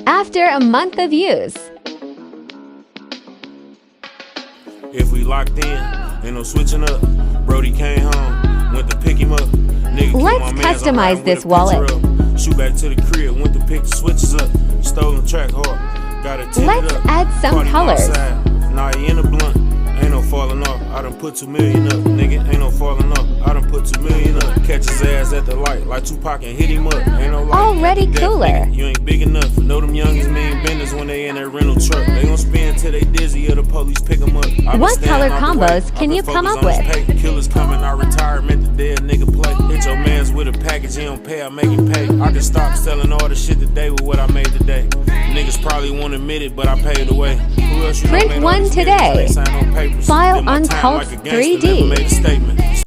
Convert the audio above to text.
After a month of use. If we locked in, ain't no switching up. Brody came home, went to pick him up. Nigga, Let's customize this wallet. Shoot back to the crib, went to pick the switches up. Stolen track hard, got it tinted Let's up. add some Party colors. outside, now he in a blunt. Ain't no falling off, I done put 2 million up. Nigga, ain't no falling off, I done put 2 million up. Catch his ass at the light, like Tupac and hit him up. Ain't no light. Already Death, cooler. nigga, you ain't big enough. Know them youngins mean business when they in that rental truck. They gon' spin till they dizzy or the police pick them up. What color combos can you come up with? Killers coming out retirement, the dead nigga play. Hit your mans with a package, he don't pay, I make him pay. I can stop selling all the shit today with what I made today. Niggas probably won't admit it, but I paid the way. Who else you know Print made all one these niggas? today. They sign on papers. File Did my on time Cult like a gangster, 3D. never made a statement.